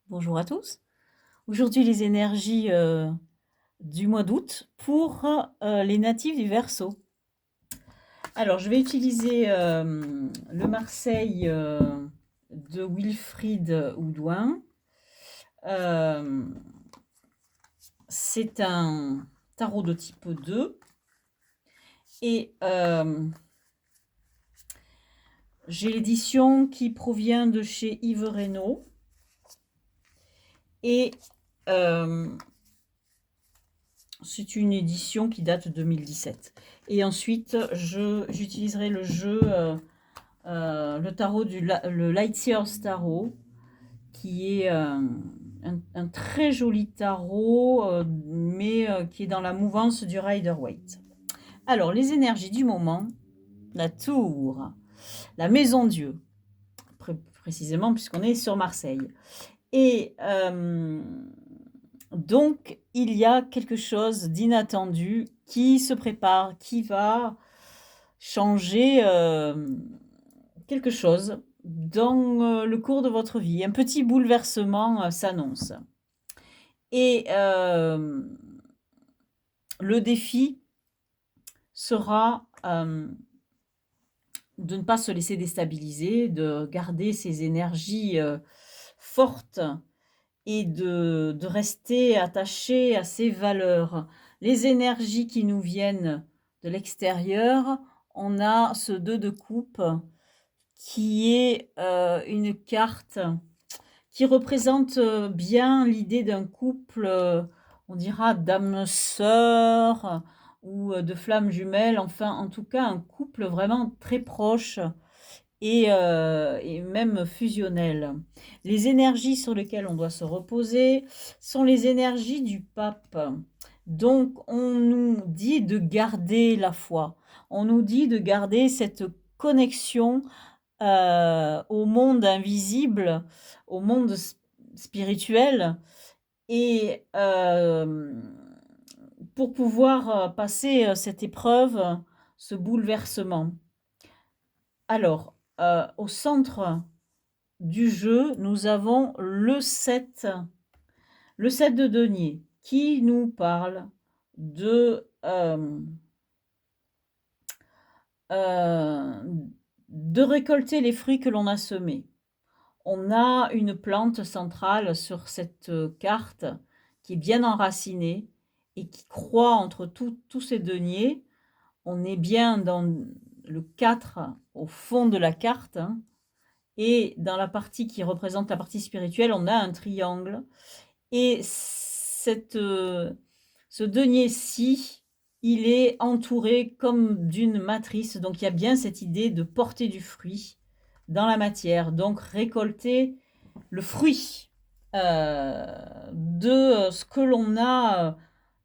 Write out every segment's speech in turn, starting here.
Bonjour à tous. Aujourd'hui, les énergies du mois d'août pour les natifs du Verseau. Alors, je vais utiliser le Marseille de Wilfried Houdouin. Euh, c'est un tarot de type 2 et j'ai l'édition qui provient de chez Yves Reynaud et c'est une édition qui date de 2017. Et ensuite, j'utiliserai le jeu, le tarot le Lightyear's Tarot, qui est un très joli tarot, mais qui est dans la mouvance du Rider-Waite. Alors, les énergies du moment, la tour, la maison Dieu, précisément puisqu'on est sur Marseille. Et donc, il y a quelque chose d'inattendu qui se prépare, qui va changer quelque chose dans le cours de votre vie. Un petit bouleversement s'annonce. Et le défi sera de ne pas se laisser déstabiliser, de garder ses énergies fortes et de rester attaché à ses valeurs. Les énergies qui nous viennent de l'extérieur, on a ce 2 de coupe qui est une carte qui représente bien l'idée d'un couple, on dira d'âme sœur ou de flammes jumelles, enfin en tout cas un couple vraiment très proche et même fusionnel. Les énergies sur lesquelles on doit se reposer sont les énergies du pape. Donc, on nous dit de garder la foi. On nous dit de garder cette connexion au monde invisible, au monde spirituel, et pour pouvoir passer cette épreuve, ce bouleversement. Alors, au centre du jeu, nous avons le 7 de denier, qui nous parle de récolter les fruits que l'on a semés. On a une plante centrale sur cette carte qui est bien enracinée et qui croît entre tous ces deniers. On est bien dans le 4 au fond de la carte, hein, et dans la partie qui représente la partie spirituelle, on a un triangle. Et ce denier-ci, il est entouré comme d'une matrice. Donc, il y a bien cette idée de porter du fruit dans la matière. Donc, récolter le fruit de ce que l'on a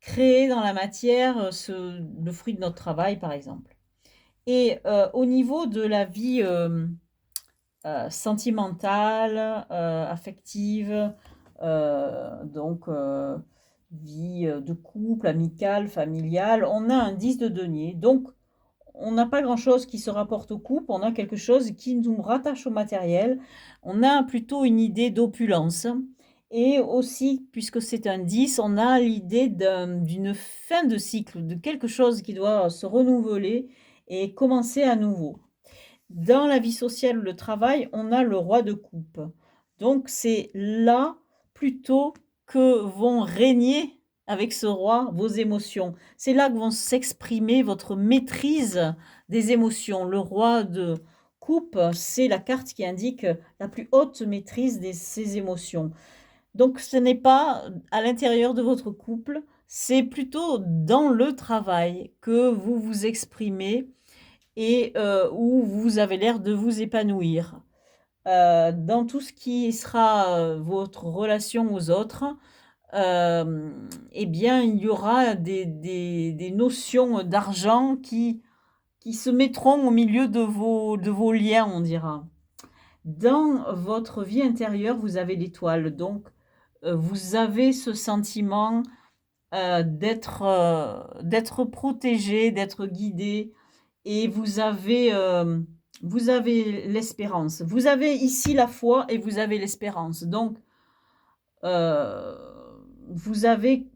créé dans la matière, le fruit de notre travail, par exemple. Et au niveau de la vie sentimentale, affective, donc vie de couple, amicale, familiale, on a un 10 de denier. Donc, on n'a pas grand-chose qui se rapporte au couple, on a quelque chose qui nous rattache au matériel. On a plutôt une idée d'opulence. Et aussi, puisque c'est un 10, on a l'idée d'une fin de cycle, de quelque chose qui doit se renouveler et commencer à nouveau. Dans la vie sociale ou le travail, on a le roi de coupe. Donc, c'est là plutôt que vont régner avec ce roi vos émotions. C'est là que vont s'exprimer votre maîtrise des émotions. Le roi de coupe, c'est la carte qui indique la plus haute maîtrise de ses émotions. Donc, ce n'est pas à l'intérieur de votre couple, c'est plutôt dans le travail que vous vous exprimez et où vous avez l'air de vous épanouir. Dans tout ce qui sera votre relation aux autres, eh bien, il y aura des notions d'argent qui se mettront au milieu de vos liens, on dira. Dans votre vie intérieure, vous avez l'étoile, donc vous avez ce sentiment d'être protégé, d'être guidé, et vous avez l'espérance. Vous avez ici la foi et vous avez l'espérance. Donc, euh, vous avez,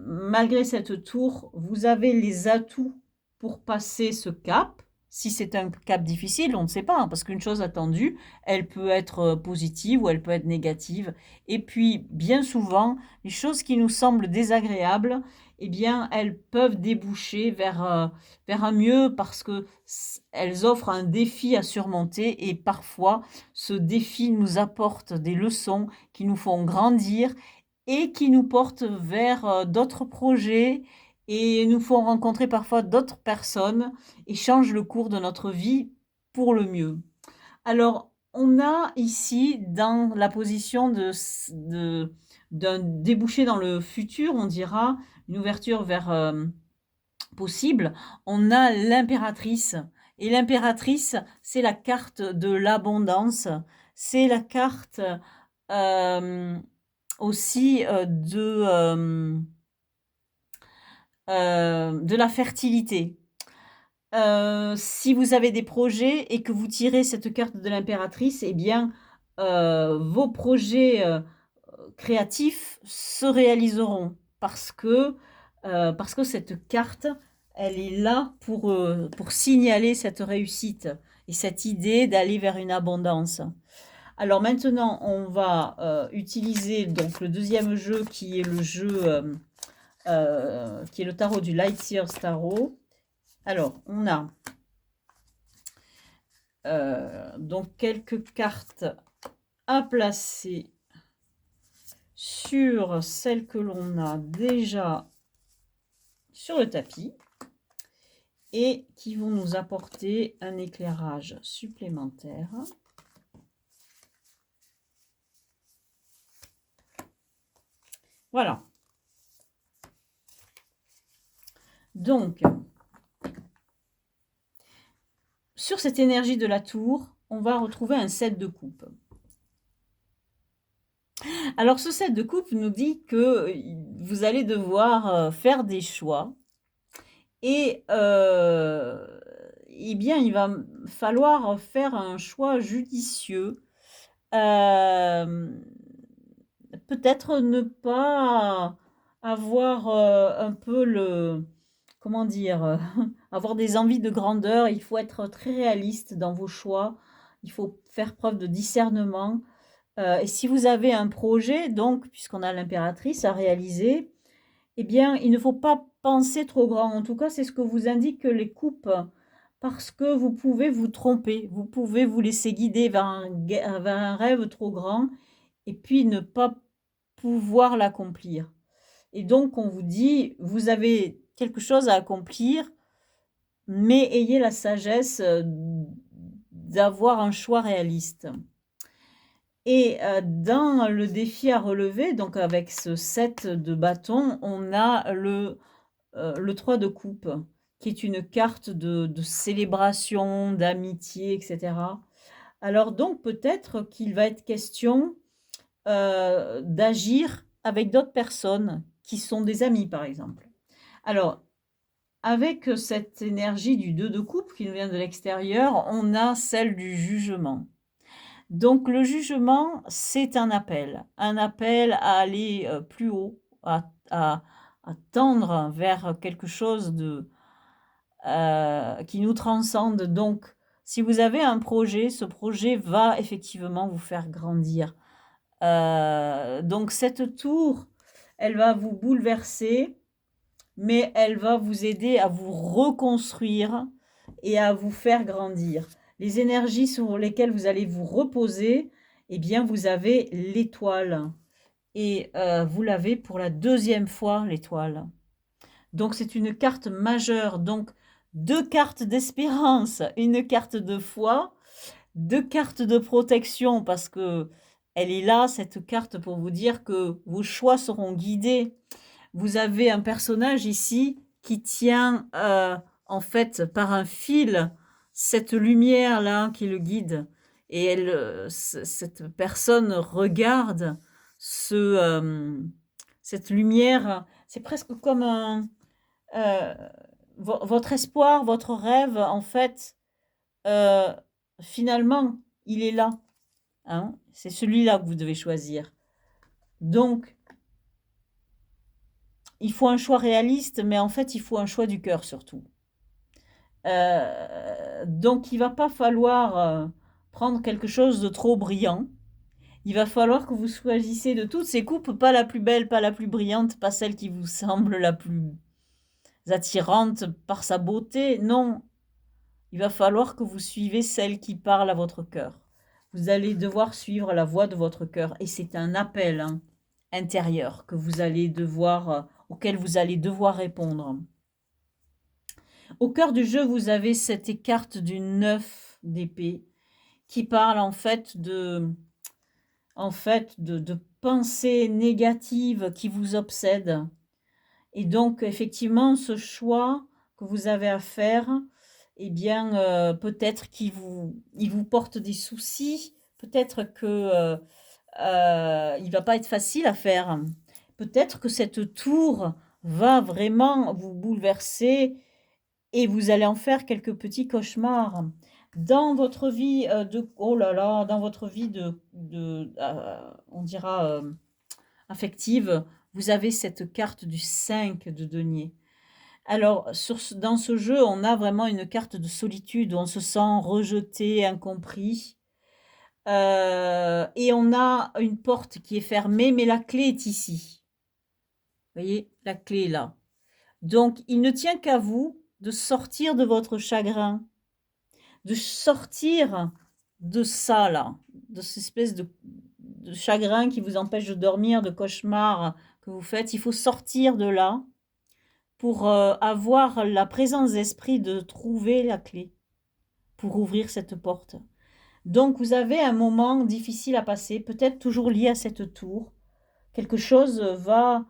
malgré cette tour, vous avez les atouts pour passer ce cap. Si c'est un cap difficile, on ne sait pas, hein, parce qu'une chose attendue, elle peut être positive ou elle peut être négative. Et puis, bien souvent, les choses qui nous semblent désagréables, eh bien, elles peuvent déboucher vers un mieux parce que elles offrent un défi à surmonter et parfois, ce défi nous apporte des leçons qui nous font grandir et qui nous portent vers d'autres projets et nous font rencontrer parfois d'autres personnes et changent le cours de notre vie pour le mieux. Alors, on a ici dans la position d'un débouché dans le futur, on dira, une ouverture vers possible, on a l'impératrice. Et l'impératrice, c'est la carte de l'abondance, c'est la carte euh, aussi de la fertilité. Si vous avez des projets et que vous tirez cette carte de l'impératrice, eh bien, vos projets créatifs se réaliseront parce que cette carte, elle est là pour signaler cette réussite et cette idée d'aller vers une abondance. Alors maintenant, on va utiliser donc le deuxième jeu qui est le jeu qui est le tarot du Light Years Tarot. Alors, on a donc quelques cartes à placer sur celles que l'on a déjà sur le tapis et qui vont nous apporter un éclairage supplémentaire. Voilà. Donc, sur cette énergie de la tour, on va retrouver un 7 de coupe. Alors, ce 7 de coupe nous dit que vous allez devoir faire des choix et eh bien, il va falloir faire un choix judicieux. Peut-être ne pas avoir un peu comment dire, avoir des envies de grandeur. Il faut être très réaliste dans vos choix. Il faut faire preuve de discernement. Et si vous avez un projet, donc, puisqu'on a l'impératrice à réaliser, eh bien, il ne faut pas penser trop grand. En tout cas, c'est ce que vous indiquent les coupes, parce que vous pouvez vous tromper. Vous pouvez vous laisser guider vers un rêve trop grand et puis ne pas pouvoir l'accomplir. Et donc, on vous dit, vous avez quelque chose à accomplir, mais ayez la sagesse d'avoir un choix réaliste. Et dans le défi à relever, donc avec ce 7 de bâton, on a le 3 de coupe, qui est une carte de célébration, d'amitié, etc. Alors donc peut-être qu'il va être question d'agir avec d'autres personnes qui sont des amis, par exemple. Alors, avec cette énergie du 2 de coupe qui nous vient de l'extérieur, on a celle du jugement. Donc le jugement, c'est un appel à aller plus haut, à tendre vers quelque chose qui nous transcende. Donc, si vous avez un projet, ce projet va effectivement vous faire grandir. Donc cette tour, elle va vous bouleverser, mais elle va vous aider à vous reconstruire et à vous faire grandir. Les énergies sur lesquelles vous allez vous reposer, eh bien, vous avez l'étoile. Et vous l'avez pour la deuxième fois, l'étoile. Donc, c'est une carte majeure. Donc, 2 cartes d'espérance, une carte de foi, 2 cartes de protection parce que elle est là, cette carte, pour vous dire que vos choix seront guidés. Vous avez un personnage ici qui tient en fait par un fil cette lumière-là qui le guide. Et cette personne regarde cette lumière. C'est presque comme euh, votre espoir, votre rêve, en fait, finalement, il est là. hein. C'est celui-là que vous devez choisir. Donc, il faut un choix réaliste, mais en fait, il faut un choix du cœur surtout. Donc, il va pas falloir prendre quelque chose de trop brillant. Il va falloir que vous choisissiez de toutes ces coupes, pas la plus belle, pas la plus brillante, pas celle qui vous semble la plus attirante par sa beauté. Non, il va falloir que vous suivez celle qui parle à votre cœur. Vous allez devoir suivre la voix de votre cœur. Et c'est un appel intérieur que vous allez devoir, auquel vous allez devoir répondre. Au cœur du jeu, vous avez cette carte du 9 d'épée qui parle de pensées négatives qui vous obsèdent. Et donc, effectivement, ce choix que vous avez à faire, eh bien, peut-être il vous porte des soucis, peut-être que il va pas être facile à faire. Peut-être que cette tour va vraiment vous bouleverser et vous allez en faire quelques petits cauchemars. Dans votre vie oh là là, dans votre vie on dira affective, vous avez cette carte du 5 de denier. Alors, dans ce jeu, on a vraiment une carte de solitude où on se sent rejeté, incompris. Et on a une porte qui est fermée, mais la clé est ici. Vous voyez, la clé est là. Donc, il ne tient qu'à vous de sortir de votre chagrin, de sortir de ça là, de cette espèce de chagrin qui vous empêche de dormir, de cauchemar que vous faites. Il faut sortir de là pour avoir la présence d'esprit de trouver la clé pour ouvrir cette porte. Donc vous avez un moment difficile à passer, peut-être toujours lié à cette tour. Quelque chose va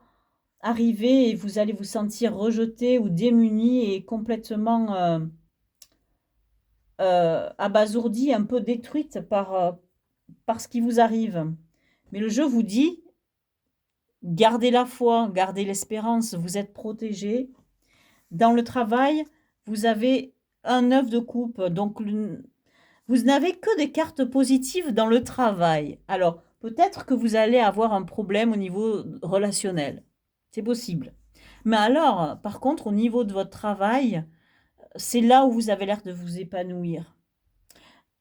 arriver et vous allez vous sentir rejeté ou démuni et complètement abasourdi, un peu détruite par ce qui vous arrive. Mais le jeu vous dit, gardez la foi, gardez l'espérance, vous êtes protégé. Dans le travail, vous avez un 9 de coupe, donc vous n'avez que des cartes positives dans le travail. Alors, peut-être que vous allez avoir un problème au niveau relationnel. C'est possible. Mais alors, par contre, au niveau de votre travail, c'est là où vous avez l'air de vous épanouir.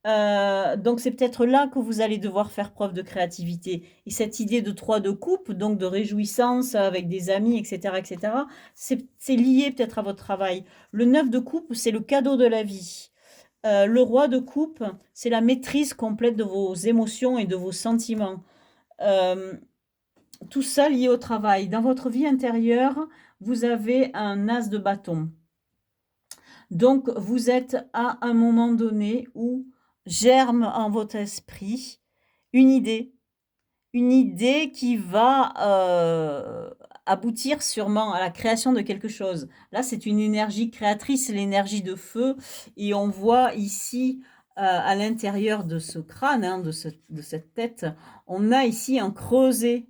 Donc c'est peut-être là que vous allez devoir faire preuve de créativité. Et cette idée de 3 de coupe, donc de réjouissance avec des amis, etc., c'est lié peut-être à votre travail. Le 9 de coupe, c'est le cadeau de la vie. Le roi de coupe, c'est la maîtrise complète de vos émotions et de vos sentiments. Tout ça lié au travail. Dans votre vie intérieure, vous avez un as de bâton. Donc, vous êtes à un moment donné où germe en votre esprit une idée qui va aboutir sûrement à la création de quelque chose. Là, c'est une énergie créatrice, l'énergie de feu, et on voit ici à l'intérieur de ce crâne, hein, de cette tête, on a ici un creuset.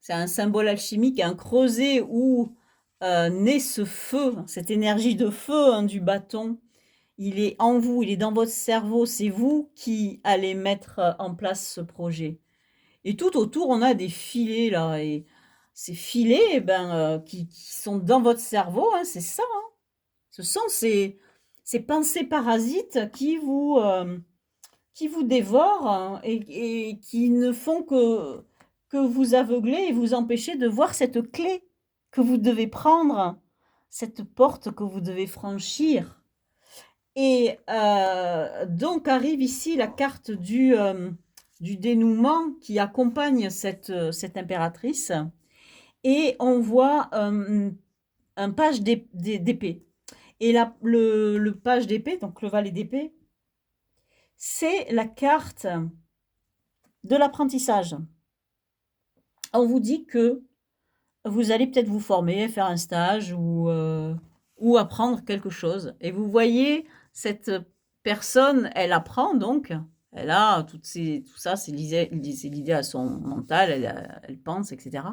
C'est un symbole alchimique, un creuset où naît ce feu, cette énergie de feu hein, du bâton. Il est en vous, il est dans votre cerveau, c'est vous qui allez mettre en place ce projet. Et tout autour, on a des filets là, et ces filets, eh ben, qui sont dans votre cerveau, hein, c'est ça. Hein. Ce sont ces pensées parasites qui vous dévorent hein, et qui ne font que vous aveugler et vous empêcher de voir cette clé que vous devez prendre, cette porte que vous devez franchir. Et donc arrive ici la carte du dénouement qui accompagne cette impératrice. Et on voit un page d'épée. Et le page d'épée, donc le valet d'épée, c'est la carte de l'apprentissage. On vous dit que vous allez peut-être vous former, faire un stage ou apprendre quelque chose. Et vous voyez, cette personne, elle apprend donc, elle a tout ça, c'est l'idée à son mental, elle pense, etc.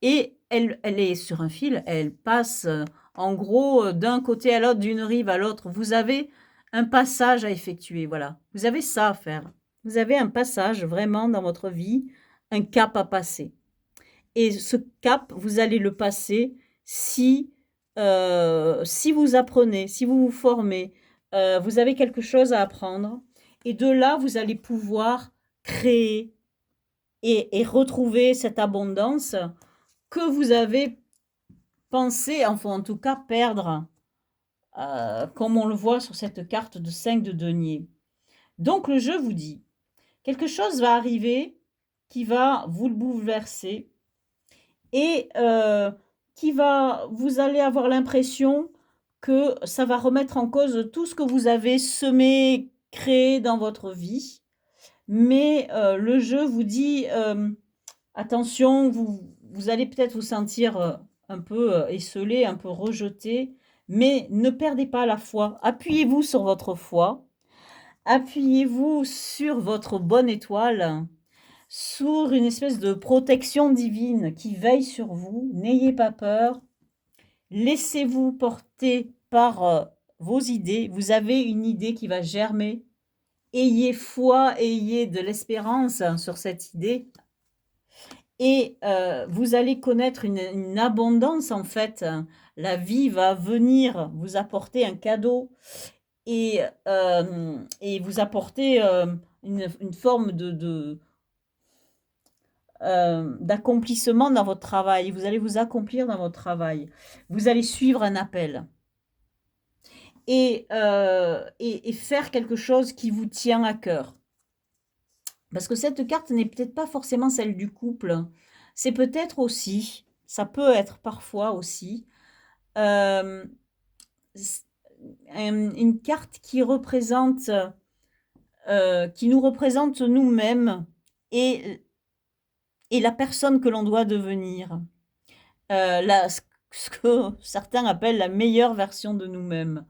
Et elle est sur un fil, elle passe en gros d'un côté à l'autre, d'une rive à l'autre. Vous avez un passage à effectuer, voilà. Vous avez ça à faire. Vous avez un passage vraiment dans votre vie, un cap à passer. Et ce cap, vous allez le passer si, si vous apprenez, si vous vous formez, vous avez quelque chose à apprendre et de là, vous allez pouvoir créer et retrouver cette abondance que vous avez pensé, enfin en tout cas perdre, comme on le voit sur cette carte de 5 de denier. Donc le jeu vous dit, quelque chose va arriver qui va vous le bouleverser et vous allez avoir l'impression que ça va remettre en cause tout ce que vous avez semé, créé dans votre vie. Mais le jeu vous dit, attention, vous allez peut-être vous sentir un peu esseulé, un peu rejeté, mais ne perdez pas la foi. Appuyez-vous sur votre foi, appuyez-vous sur votre bonne étoile, sur une espèce de protection divine qui veille sur vous. N'ayez pas peur, laissez-vous porter par vos idées. Vous avez une idée qui va germer. Ayez foi, ayez de l'espérance sur cette idée. Et vous allez connaître une abondance en fait. La vie va venir vous apporter un cadeau et vous apporter une forme d'accomplissement dans votre travail. Vous allez vous accomplir dans votre travail. Vous allez suivre un appel et faire quelque chose qui vous tient à cœur. Parce que cette carte n'est peut-être pas forcément celle du couple. C'est peut-être aussi, ça peut être parfois aussi, euh, une carte qui représente, qui nous représente nous-mêmes et la personne que l'on doit devenir. Ce que certains appellent la meilleure version de nous-mêmes.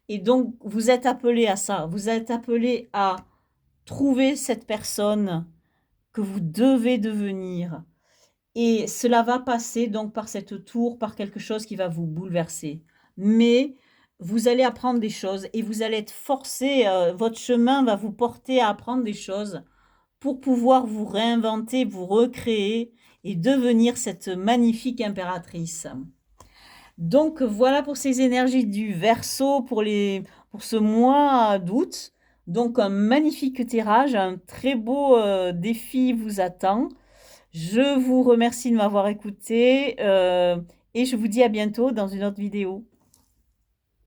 Et donc, vous êtes appelé à ça. Vous êtes appelé à trouver cette personne que vous devez devenir. Et cela va passer donc par cette tour, par quelque chose qui va vous bouleverser. Mais vous allez apprendre des choses et vous allez être forcé, votre chemin va vous porter à apprendre des choses pour pouvoir vous réinventer, vous recréer et devenir cette magnifique impératrice. Donc voilà pour ces énergies du Verseau pour ce mois d'août. Donc un magnifique tirage, un très beau défi vous attend. Je vous remercie de m'avoir écouté et je vous dis à bientôt dans une autre vidéo.